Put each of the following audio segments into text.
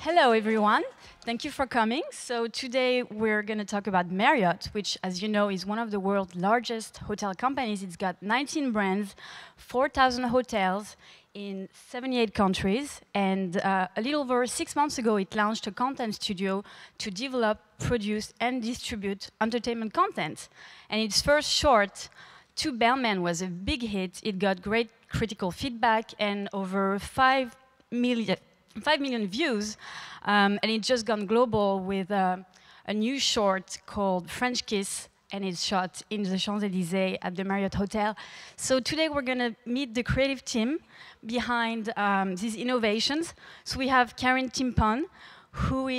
Hello, everyone. Thank you for coming. So today we're going to talk about Marriott, which, as you know, is one of the world's largest hotel companies. It's got 19 brands, 4,000 hotels in 78 countries. And a little over 6 months ago, it launched a content studio to develop, produce, and distribute entertainment content. And its first short, Two Bellmen, was a big hit. It got great critical feedback and over 5 million views, and it's just gone global with a new short called French Kiss, and it's shot in the Champs-Élysées at the Marriott Hotel. So today we're going to meet the creative team behind these innovations. So we have Karen Timpon, who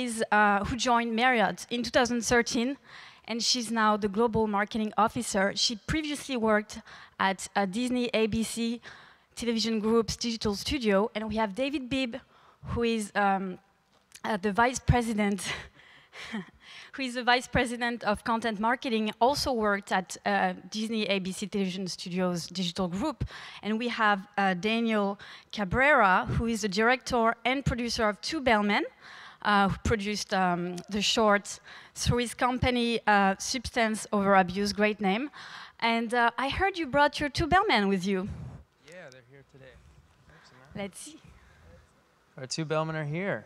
joined Marriott in 2013, and she's now the global marketing officer. She previously worked at Disney ABC Television Group's digital studio, and we have David Bibb, who is the vice president, who is the vice president of content marketing, also worked at Disney ABC Television Studios digital group. And we have Daniel Cabrera, who is the director and producer of Two Bellmen, who produced the short through his company Substance Over Abuse, great name. And I heard you brought your Two Bellmen with you. Yeah, they're here today. Let's see. Our Two Bellmen are here.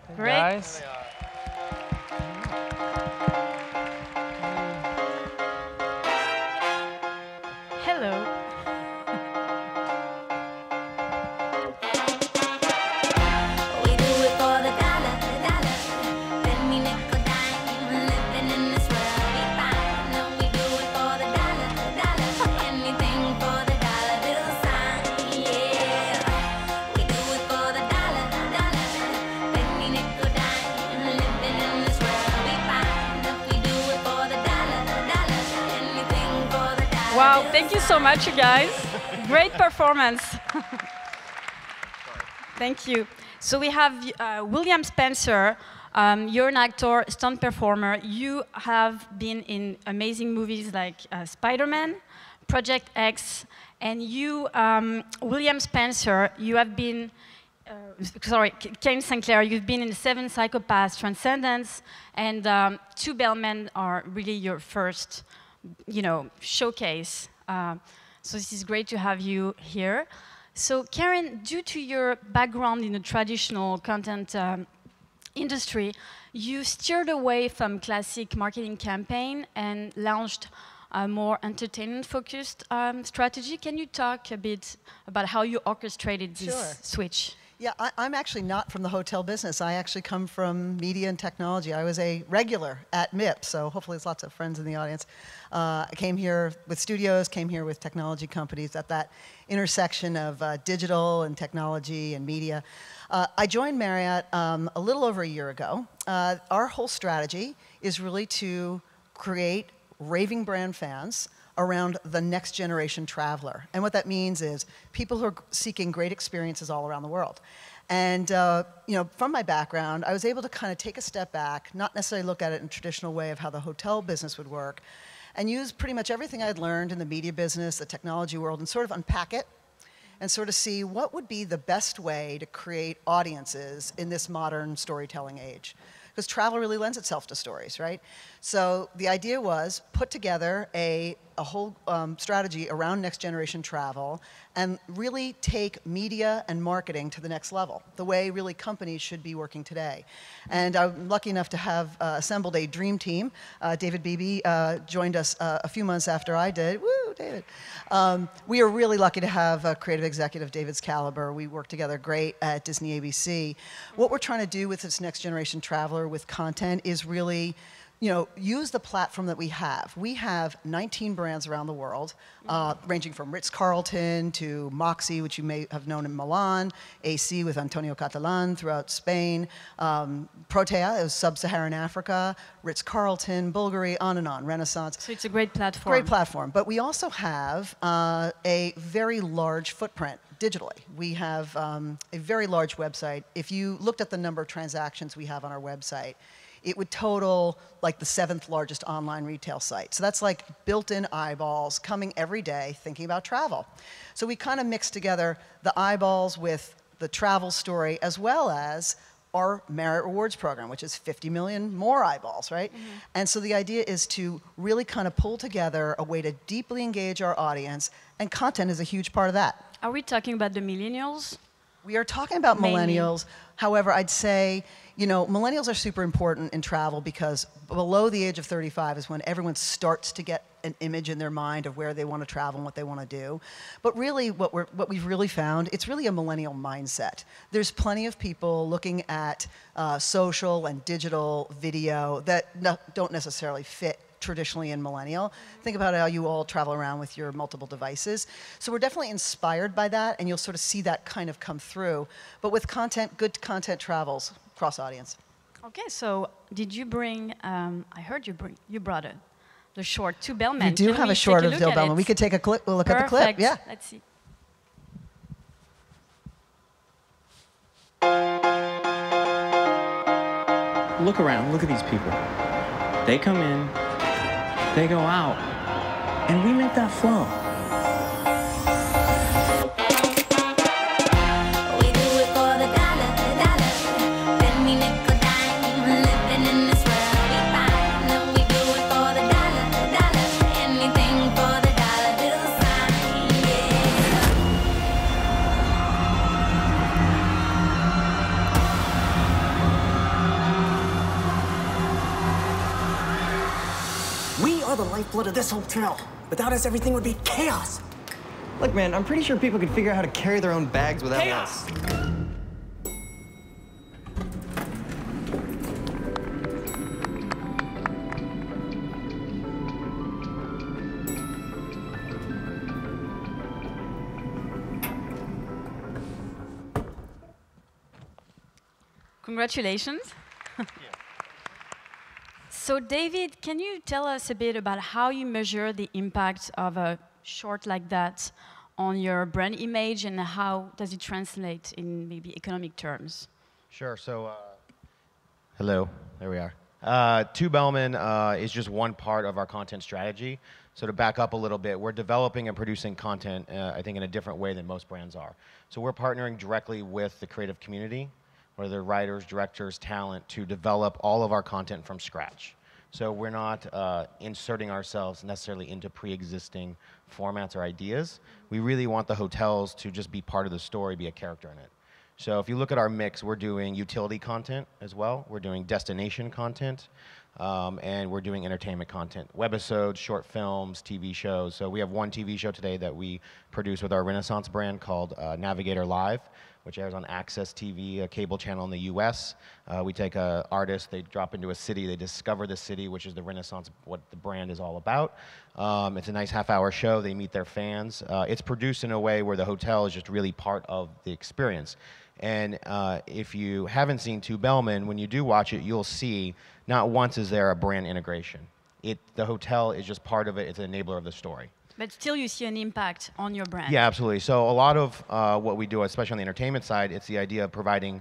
Hey, Great. guys. Hello. We do it for the dollar, dollar. Penny, nickel, dime. Living in this world we find. No, we do it for the dollar, dollar. Anything for the dollar bill sign, yeah. We do it for the dollar, dollar. Penny, nickel, dime. Living in this world we find. No, we do it for the dollar, dollar. Anything for the dollar. Wow, thank you so much, you guys. Great performance. Thank you. So we have William Spencer. You're an actor, stunt performer. You have been in amazing movies like Spider-Man, Project X, and you, William Spencer, you have been, Kane Sinclair, you've been in Seven Psychopaths, Transcendence, and Two Bellmen are really your first, showcase. So this is great to have you here. So Karen, due to your background in the traditional content industry, you steered away from classic marketing campaign and launched a more entertainment-focused strategy. Can you talk a bit about how you orchestrated this switch? Yeah, I'm actually not from the hotel business. I actually come from media and technology. I was a regular at MIP, so hopefully there's lots of friends in the audience. I came here with studios, came here with technology companies at that intersection of digital and technology and media. I joined Marriott a little over a year ago. Our whole strategy is really to create raving brand fans around the next generation traveler. And what that means is people who are seeking great experiences all around the world. And from my background, I was able to kind of take a step back, not necessarily look at it in a traditional way of how the hotel business would work, and use pretty much everything I'd learned in the media business, the technology world, and sort of unpack it and sort of see what would be the best way to create audiences in this modern storytelling age. Because travel really lends itself to stories, right? So the idea was put together a whole strategy around next generation travel and really take media and marketing to the next level, the way really companies should be working today. And I'm lucky enough to have assembled a dream team. David Beebe joined us a few months after I did. Woo, David. We are really lucky to have a creative executive David's caliber. We work together great at Disney ABC. What we're trying to do with this next generation traveler with content is really use the platform that we have. We have 19 brands around the world, ranging from Ritz-Carlton to Moxy, which you may have known in Milan, AC with Antonio Catalan throughout Spain, Protea is Sub-Saharan Africa, Ritz-Carlton, Bulgari, on and on, Renaissance. So it's a great platform. Great platform. But we also have a very large footprint digitally. We have a very large website. If you looked at the number of transactions we have on our website, it would total like the 7th largest online retail site. So that's like built-in eyeballs coming every day thinking about travel. So we kind of mix together the eyeballs with the travel story, as well as our Marriott Rewards program, which is 50 million more eyeballs, right? And so the idea is to really kind of pull together a way to deeply engage our audience, and content is a huge part of that. Are we talking about the millennials? We are talking about Mainly. millennials. However, I'd say, you know, millennials are super important in travel because below the age of 35 is when everyone starts to get an image in their mind of where they want to travel and what they want to do. But really, what we've really found, it's really a millennial mindset. There's plenty of people looking at social and digital video that don't necessarily fit traditionally in millennial. Think about how you all travel around with your multiple devices. So we're definitely inspired by that, and you'll sort of see that kind of come through. But with content, good content travels cross audience. Okay, so did you bring? I heard you brought the short to Bellman. We do Can have we a short take of look Till at Bellman. it? We could take a look at the clip. Perfect. Yeah. Let's see. Look around, look at these people. They come in, they go out, and we make that flow. We do it for the dollar, dollar. Penny, nickel, dime, living in this world we find. No, we do it for the dollar, dollar. Anything for the dollar bill sign, yeah. We are the lifeblood of this hotel. Without us, everything would be chaos. Look, man, I'm pretty sure people could figure out how to carry their own bags without us. Congratulations. So David, can you tell us a bit about how you measure the impact of a short like that on your brand image, and how does it translate in maybe economic terms? Sure. So, hello. There we are. To Bellman is just one part of our content strategy. So to back up a little bit, we're developing and producing content, I think, in a different way than most brands are. So we're partnering directly with the creative community, whether they're writers, directors, talent, to develop all of our content from scratch. So we're not inserting ourselves necessarily into pre-existing formats or ideas. We really want the hotels to just be part of the story, be a character in it. So if you look at our mix, we're doing utility content as well. We're doing destination content, and we're doing entertainment content. Webisodes, short films, TV shows. So we have one TV show today that we produce with our Renaissance brand called Navigator Live, which airs on Access TV, a cable channel in the US. We take an artist, they drop into a city, they discover the city, which is the Renaissance, what the brand is all about. It's a nice half-hour show, they meet their fans. It's produced in a way where the hotel is just really part of the experience. And if you haven't seen To Bellman, when you do watch it, you'll see not once is there a brand integration. The hotel is just part of it, it's an enabler of the story. But still you see an impact on your brand. Yeah, absolutely. So a lot of what we do, especially on the entertainment side, it's the idea of providing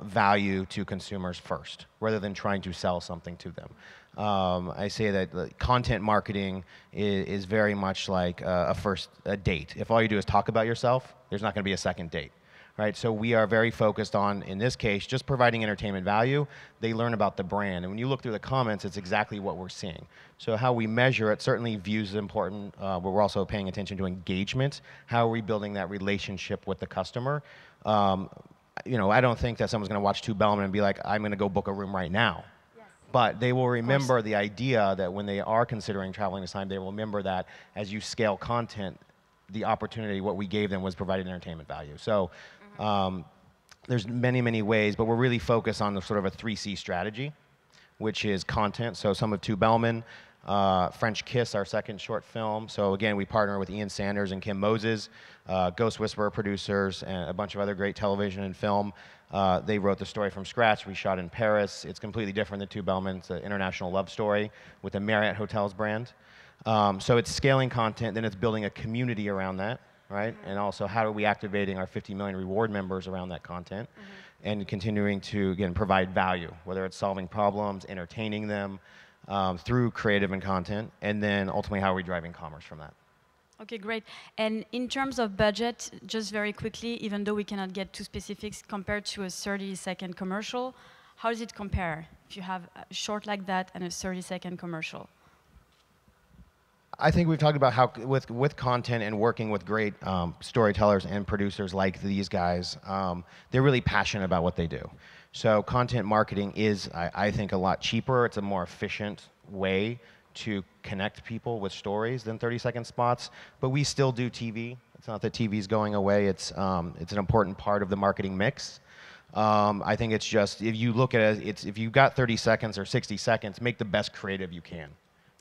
value to consumers first, rather than trying to sell something to them. I say that content marketing is very much like a date. If all you do is talk about yourself, there's not going to be a second date. Right, so we are very focused on, in this case, just providing entertainment value. They learn about the brand, and when you look through the comments, it's exactly what we're seeing. So how we measure it, certainly views is important, but we're also paying attention to engagement. How are we building that relationship with the customer? You know, I don't think that someone's going to watch To Bellman and be like, I'm going to go book a room right now. Yes. But they will remember the idea that when they are considering traveling this time, they will remember that as you scale content, the opportunity, what we gave them was providing entertainment value. So there's many, many ways, but we're really focused on the sort of a 3C strategy, which is content. So some of To Bellman, French Kiss, our second short film. So again, we partner with Ian Sanders and Kim Moses, Ghost Whisperer producers, and a bunch of other great television and film. They wrote the story from scratch. We shot in Paris. It's completely different than To Bellman. It's an international love story with the Marriott Hotels brand. So it's scaling content, then it's building a community around that, right? And also how are we activating our 50 million reward members around that content, and continuing to, again, provide value, whether it's solving problems, entertaining them through creative and content, and then ultimately how are we driving commerce from that. Okay, great. And in terms of budget, just very quickly, even though we cannot get too specifics, compared to a 30-second commercial, how does it compare if you have a short like that and a 30-second commercial? I think we've talked about how with content and working with great storytellers and producers like these guys, they're really passionate about what they do. So content marketing is, I think, a lot cheaper. It's a more efficient way to connect people with stories than 30-second spots. But we still do TV. It's not that TV is going away. It's an important part of the marketing mix. I think it's just, if you look at it, if you've got 30 seconds or 60 seconds, make the best creative you can.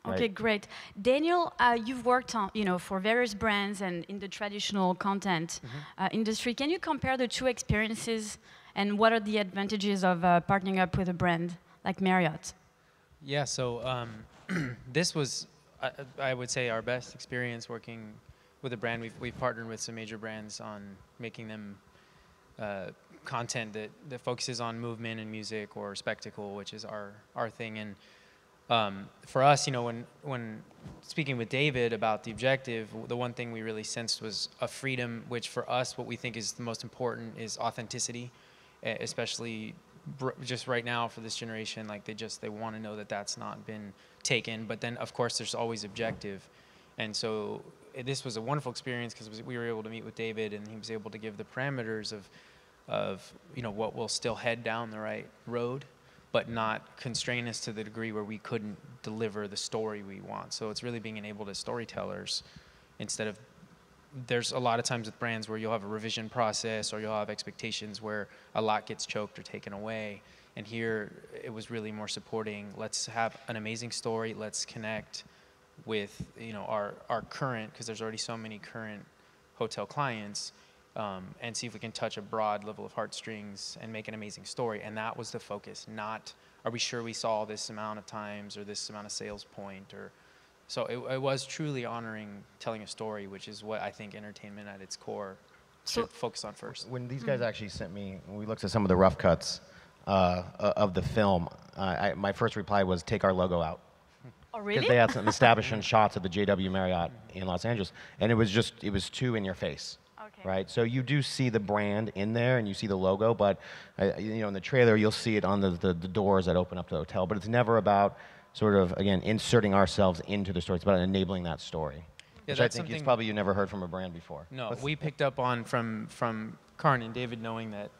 Right? Okay, great. Daniel, you've worked on, for various brands and in the traditional content industry. Can you compare the two experiences, and what are the advantages of partnering up with a brand like Marriott? Yeah, so this was, I would say, our best experience working with a brand. We've partnered with some major brands on making them content that focuses on movement and music or spectacle, which is our thing. And for us, when speaking with David about the objective, the one thing we really sensed was a freedom, which for us, what we think is the most important is authenticity, especially just right now for this generation. Like they want to know that that's not been taken. But then, of course, there's always objective. And so this was a wonderful experience because we were able to meet with David, and he was able to give the parameters of what will still head down the right road, but not constrain us to the degree where we couldn't deliver the story we want. So it's really being enabled as storytellers instead of, there's a lot of times with brands where you'll have a revision process or you'll have expectations where a lot gets choked or taken away. And here it was really more supporting, let's have an amazing story, let's connect with our current, because there's already so many current hotel clients, and see if we can touch a broad level of heartstrings and make an amazing story. And that was the focus, not are we sure we saw this amount of times or this amount of sales point. So it was truly honoring telling a story, which is what I think entertainment at its core should focus on first. When these guys actually sent me, when we looked at some of the rough cuts of the film, my first reply was, take our logo out. Oh, really? Because they had some establishing shots of the JW Marriott in Los Angeles, and it was too in your face. Okay. Right, so you do see the brand in there, and you see the logo, but in the trailer you'll see it on the doors that open up to the hotel. But it's never about sort of, again, inserting ourselves into the story. It's about enabling that story, which I think is probably you never heard from a brand before. No, we picked up on from Karn and David knowing that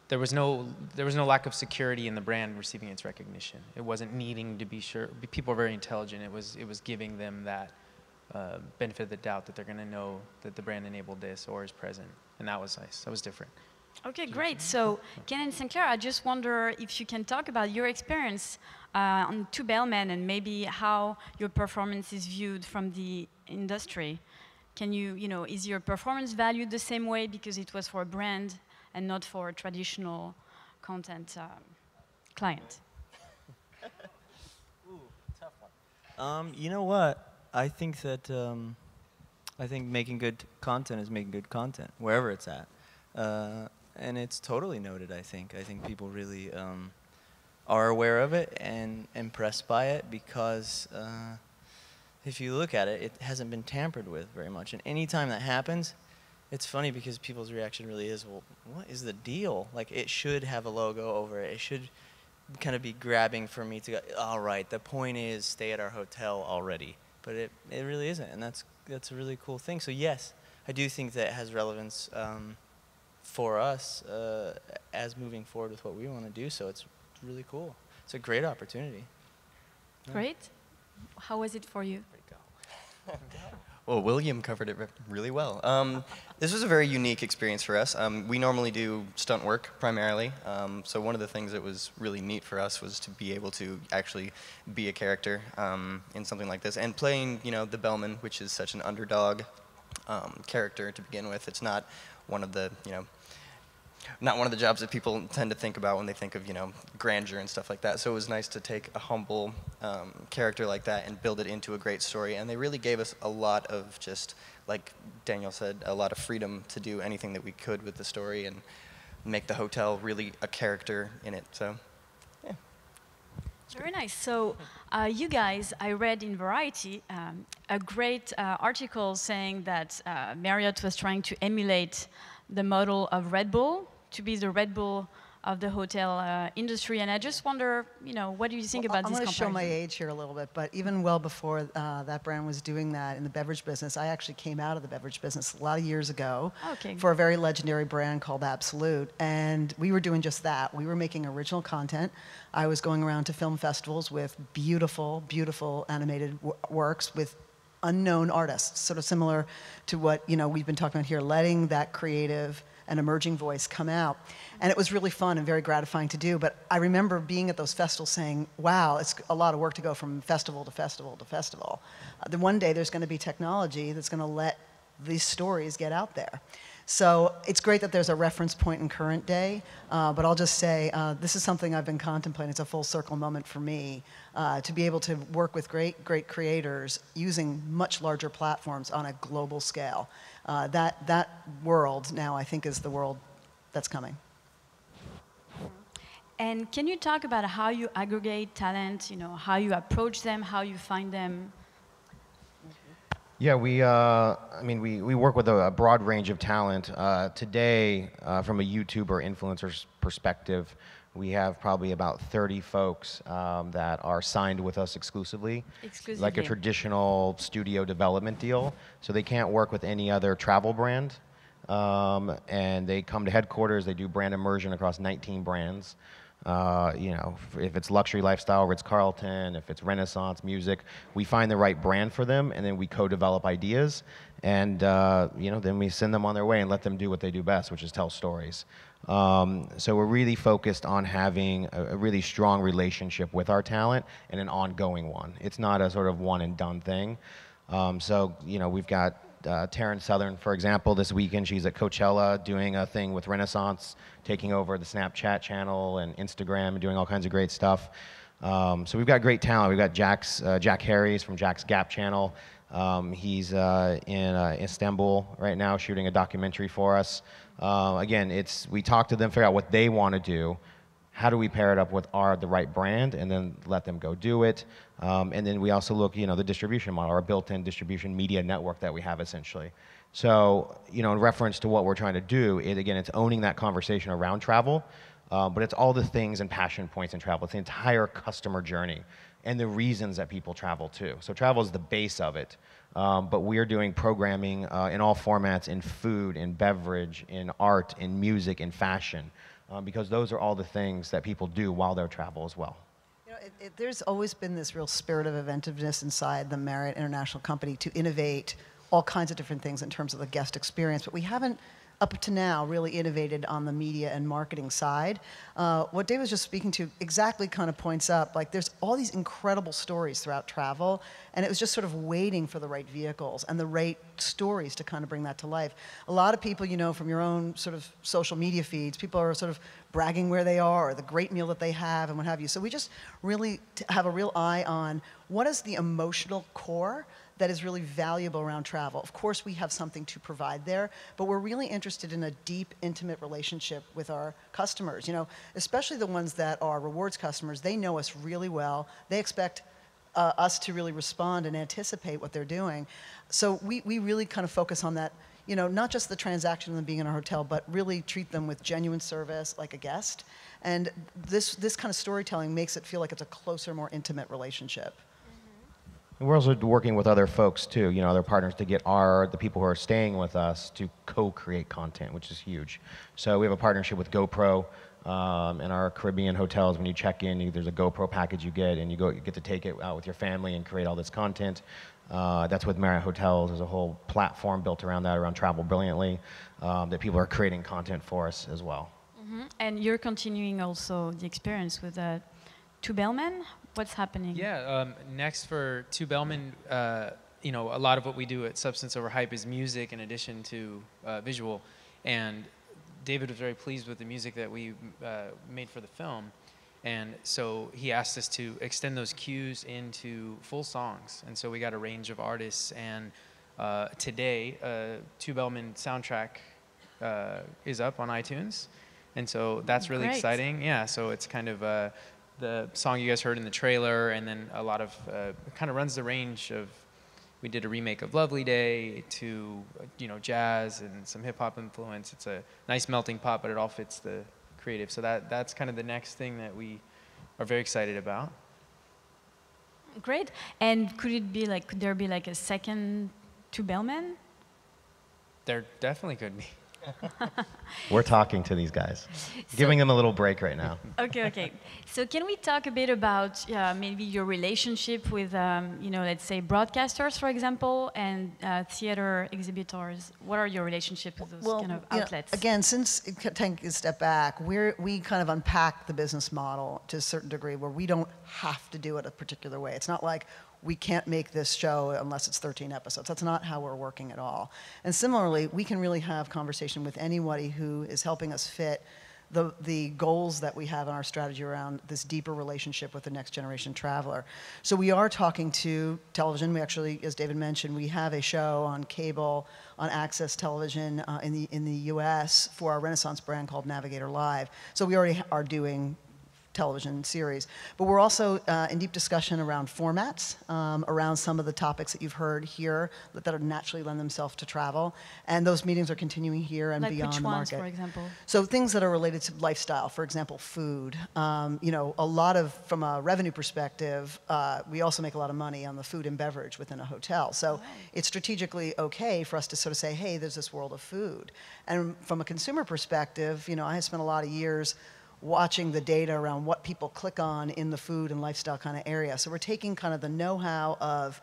there was no lack of security in the brand receiving its recognition. It wasn't needing to be sure. People are very intelligent. It was giving them that benefit of the doubt that they're going to know that the brand enabled this or is present, and that was nice. That was different. Okay, great. So, Ken and Sinclair, I just wonder if you can talk about your experience on Two Bellmen and maybe how your performance is viewed from the industry. Can you, is your performance valued the same way because it was for a brand and not for a traditional content client? Ooh, tough one. You know what? I think that making good content is making good content wherever it's at, and it's totally noted. I think people really are aware of it and impressed by it because if you look at it, it hasn't been tampered with very much. And anytime that happens, it's funny because people's reaction really is, well, what is the deal? Like, it should have a logo over it. It should kind of be grabbing for me to go, all right, the point is stay at our hotel already. But it really isn't, and that's a really cool thing. So yes, I do think that it has relevance for us as moving forward with what we want to do. So it's really cool. It's a great opportunity. Great. How was it for you? Well, William covered it really well. This was a very unique experience for us. We normally do stunt work primarily, so one of the things that was really neat for us was to be able to actually be a character in something like this. And playing, the Bellman, which is such an underdog character to begin with. It's not one of the, not one of the jobs that people tend to think about when they think of, grandeur and stuff like that. So it was nice to take a humble character like that and build it into a great story. And they really gave us a lot of just, like Daniel said, a lot of freedom to do anything that we could with the story and make the hotel really a character in it. So, yeah. Very nice. So, you guys, I read in Variety a great article saying that Marriott was trying to emulate the model of Red Bull to be the Red Bull of the hotel industry. And I just wonder, what do you think about this I'm going to show my comparison? age here a little bit, but even well before that brand was doing that in the beverage business, I actually came out of the beverage business a lot of years ago Okay. for a very legendary brand called Absolute. And we were doing just that. We were making original content. I was going around to film festivals with beautiful, beautiful animated works with unknown artists, sort of similar to what we've been talking about here, letting that creative and emerging voice come out. And it was really fun and very gratifying to do. But I remember being at those festivals saying, wow, it's a lot of work to go from festival to festival to festival. Then one day there's going to be technology that's going to let these stories get out there. So it's great that there's a reference point in current day, but I'll just say this is something I've been contemplating. It's a full circle moment for me to be able to work with great, great creators using much larger platforms on a global scale. That world now, I think, is the world that's coming. And can you talk about how you aggregate talent, how you approach them, how you find them? Yeah, we work with a broad range of talent. Today, from a YouTuber influencer's perspective, we have probably about 30 folks that are signed with us exclusively, like a traditional studio development deal. So they can't work with any other travel brand. And they come to headquarters, they do brand immersion across 19 brands. If it's luxury lifestyle, Ritz-Carlton, if it's Renaissance music, we find the right brand for them, and then we co-develop ideas, and then we send them on their way and let them do what they do best, which is tell stories. So we're really focused on having a really strong relationship with our talent and an ongoing one. It's not a sort of one and done thing. We've got Taryn Southern, for example, this weekend. She's at Coachella doing a thing with Renaissance, taking over the Snapchat channel and Instagram and doing all kinds of great stuff. So we've got great talent. We've got Jack Harries from Jack's Gap channel. He's in Istanbul right now shooting a documentary for us. Again, we talk to them, figure out what they want to do. How do we pair it up with the right brand, and then let them go do it? And then we also look, the distribution model, our built-in distribution media network that we have essentially. So, in reference to what we're trying to do, it's owning that conversation around travel, but it's all the things and passion points in travel. It's the entire customer journey and the reasons that people travel too. So travel is the base of it, but we're doing programming in all formats, in food, in beverage, in art, in music, in fashion. Because those are all the things that people do while they travel as well. There's always been this real spirit of inventiveness inside the Marriott International Company to innovate all kinds of different things in terms of the guest experience, but we haven't, up to now, really innovated on the media and marketing side. What Dave was just speaking to exactly kind of points up, like there's all these incredible stories throughout travel, and it was just sort of waiting for the right vehicles and the right stories to kind of bring that to life. A lot of people, from your own sort of social media feeds, people are sort of bragging where they are or the great meal that they have and what have you. So we just really have a real eye on what is the emotional core that is really valuable around travel. Of course, we have something to provide there, but we're really interested in a deep, intimate relationship with our customers. Especially the ones that are rewards customers. They know us really well. They expect us to really respond and anticipate what they're doing. So we really kind of focus on that, not just the transaction of them being in our hotel, but really treat them with genuine service like a guest. And this kind of storytelling makes it feel like it's a closer, more intimate relationship. We're also working with other folks too, other partners to get the people who are staying with us to co-create content, which is huge. So we have a partnership with GoPro in our Caribbean hotels. When you check in, there's a GoPro package you get, and you get to take it out with your family and create all this content. That's with Marriott Hotels. There's a whole platform built around that, around Travel Brilliantly, that people are creating content for us as well. Mm-hmm. And you're continuing also the experience with To Bellman. What's happening? Yeah, next for To Bellman, a lot of what we do at Substance Over Hype is music in addition to visual. And David was very pleased with the music that we made for the film. And so he asked us to extend those cues into full songs. And so we got a range of artists. And today, To Bellman soundtrack is up on iTunes. And so that's really exciting. Yeah, so it's kind of the song you guys heard in the trailer, and then a lot of it kind of runs the range of. We did a remake of Lovely Day to jazz and some hip hop influence. It's a nice melting pot, but it all fits the creative. So that's kind of the next thing that we are very excited about. Great. And could there be like a second Two Bellmen? There definitely could be. We're talking to these guys, giving them a little break right now. Okay. So can we talk a bit about maybe your relationship with, let's say broadcasters, for example, and theater exhibitors? What are your relationships with those kind of outlets? Again, since taking a step back, we kind of unpack the business model to a certain degree where we don't have to do it a particular way. It's not like we can't make this show unless it's 13 episodes. That's not how we're working at all. And similarly, we can really have conversation with anybody who is helping us fit the goals that we have in our strategy around this deeper relationship with the next generation traveler. So we are talking to television. We actually, as David mentioned, we have a show on cable, on Access Television in the US for our Renaissance brand called Navigator Live. So we already are doing television series. But we're also in deep discussion around formats, around some of the topics that you've heard here that are naturally lend themselves to travel. And those meetings are continuing here and beyond the market. Which ones, for example? So things that are related to lifestyle, for example, food. A lot of, from a revenue perspective, we also make a lot of money on the food and beverage within a hotel. So it's strategically okay for us to sort of say, hey, there's this world of food. And from a consumer perspective, I have spent a lot of years watching the data around what people click on in the food and lifestyle kind of area. So we're taking kind of the know-how of,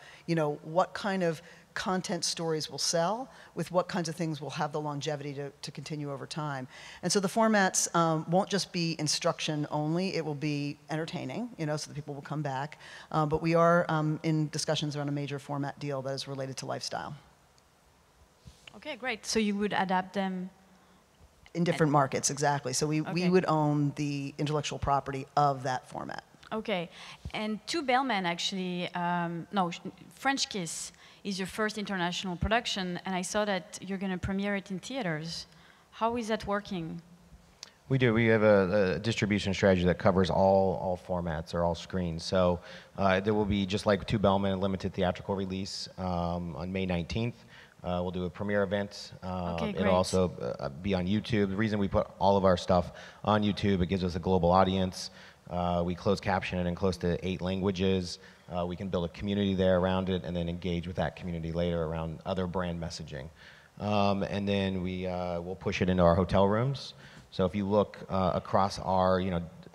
what kind of content stories will sell with what kinds of things will have the longevity to continue over time. And so the formats won't just be instruction only, it will be entertaining, so that people will come back. But we are in discussions around a major format deal that is related to lifestyle. Okay, great. So you would adapt them in different markets, exactly. So we would own the intellectual property of that format. Okay, and Two Bellmen actually, French Kiss is your first international production, and I saw that you're going to premiere it in theaters. How is that working? We do. We have a distribution strategy that covers all formats or all screens. So there will be, just like Two Bellmen, a limited theatrical release on May 19th. We'll do a premiere event. It'll also be on YouTube. The reason we put all of our stuff on YouTube, it gives us a global audience. We close caption it in close to 8 languages. We can build a community there around it and then engage with that community later around other brand messaging. And then we'll push it into our hotel rooms. So if you look across our,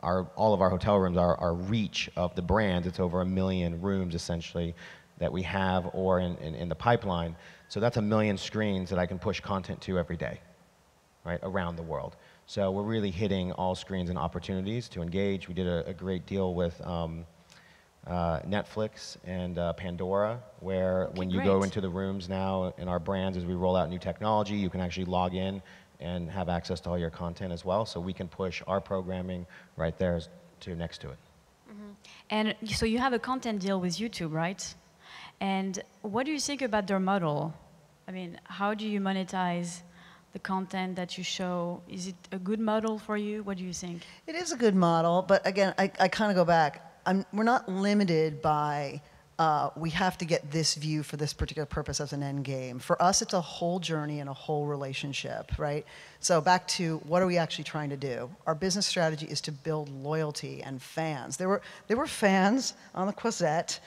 all of our hotel rooms, our reach of the brand, it's over 1 million rooms essentially that we have or in the pipeline. So that's 1 million screens that I can push content to every day, right, around the world. So we're really hitting all screens and opportunities to engage. We did a great deal with Netflix and Pandora, where when you go into the rooms now in our brands, as we roll out new technology, you can actually log in and have access to all your content as well. So we can push our programming right there next to it. Mm-hmm. And so you have a content deal with YouTube, right? And what do you think about their model? I mean, how do you monetize the content that you show? Is it a good model for you? What do you think? It is a good model, but again, I kind of go back. We're not limited by we have to get this view for this particular purpose as an end game. For us, it's a whole journey and a whole relationship, right? So back to what are we actually trying to do? Our business strategy is to build loyalty and fans. There were fans on the Quezette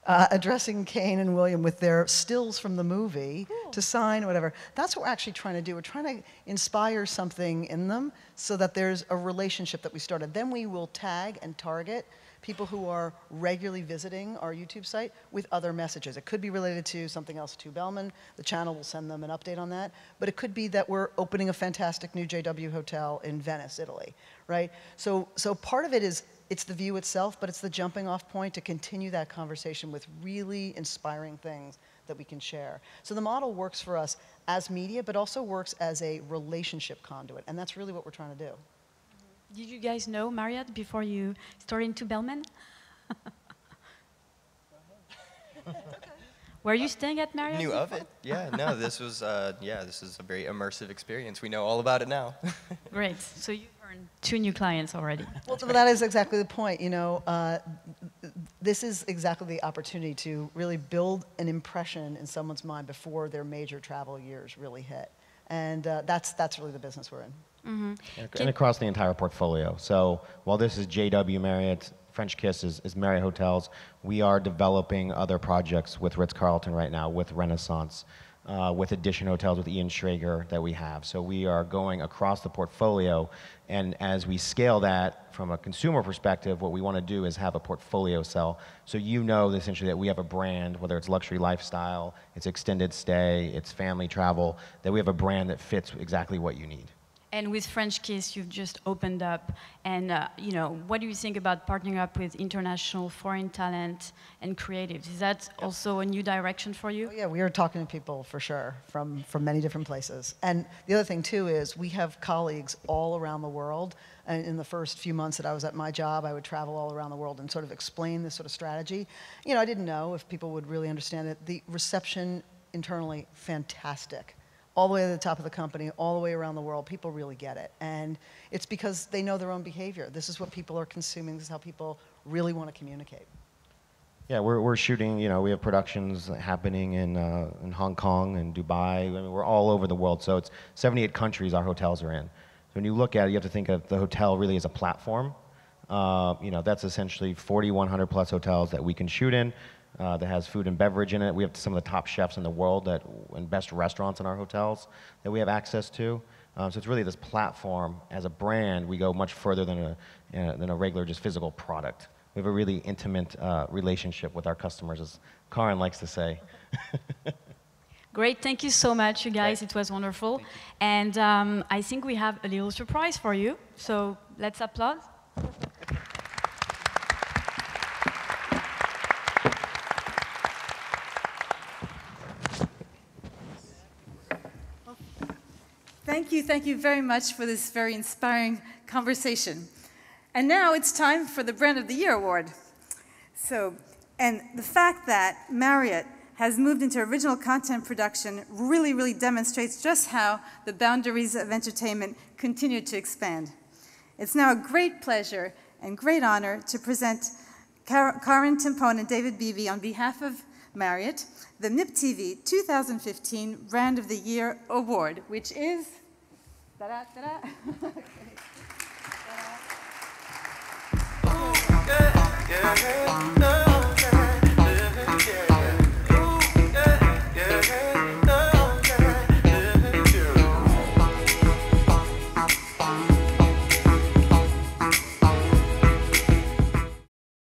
addressing Kane and William with their stills from the movie to sign whatever. That's what we're actually trying to do. We're trying to inspire something in them so that there's a relationship that we started. Then we will tag and target people who are regularly visiting our YouTube site with other messages. It could be related to something else, Two Bellmen. The channel will send them an update on that. But it could be that we're opening a fantastic new JW hotel in Venice, Italy, right? So part of it is it's the view itself, but it's the jumping off point to continue that conversation with really inspiring things that we can share. So the model works for us as media, but also works as a relationship conduit, and that's really what we're trying to do. Did you guys know Marriott before you started Two Bellmen? Were you staying at Marriott? Knew of it. Yeah, no, this was this is a very immersive experience. We know all about it now. Great. So you've heard 2 new clients already. Well, that is exactly the point. You know, this is exactly the opportunity to really build an impression in someone's mind before their major travel years really hit. And that's really the business we're in. Mm-hmm. And across the entire portfolio. So while this is JW Marriott, French Kiss is Marriott Hotels, we are developing other projects with Ritz-Carlton right now, with Renaissance, with Edition Hotels, with Ian Schrager that we have. So we are going across the portfolio, and as we scale that from a consumer perspective, what we want to do is have a portfolio sell. So you know essentially that we have a brand, whether it's luxury lifestyle, it's extended stay, it's family travel, that we have a brand that fits exactly what you need. And with French Kiss, you've just opened up. And you know, what do you think about partnering up with international foreign talent and creatives? Is that also a new direction for you? Oh, yeah, we are talking to people for sure from many different places. And the other thing too is we have colleagues all around the world. And in the first few months that I was at my job, I would travel all around the world and sort of explain this sort of strategy. You know, I didn't know if people would really understand it. The reception internally, fantastic. All the way to the top of the company, all the way around the world, people really get it. And it's because they know their own behavior. This is what people are consuming. This is how people really want to communicate. Yeah, we're shooting, you know, we have productions happening in Hong Kong and Dubai. I mean, we're all over the world. So it's 78 countries our hotels are in. So when you look at it, you have to think of the hotel really as a platform. You know, that's essentially 4,100 plus hotels that we can shoot in. That has food and beverage in it. We have some of the top chefs in the world and best restaurants in our hotels that we have access to. So it's really this platform. As a brand, we go much further than a regular just physical product. We have a really intimate relationship with our customers, as Karen likes to say. Great, thank you so much, you guys. It was wonderful. And I think we have a little surprise for you. So let's applaud. Thank you very much for this very inspiring conversation. And now it's time for the Brand of the Year award. So, and the fact that Marriott has moved into original content production really demonstrates just how the boundaries of entertainment continue to expand. It's now a great pleasure and great honor to present Karen Timpone and David Beebe on behalf of Marriott, the MIP TV 2015 Brand of the Year Award, which is Okay.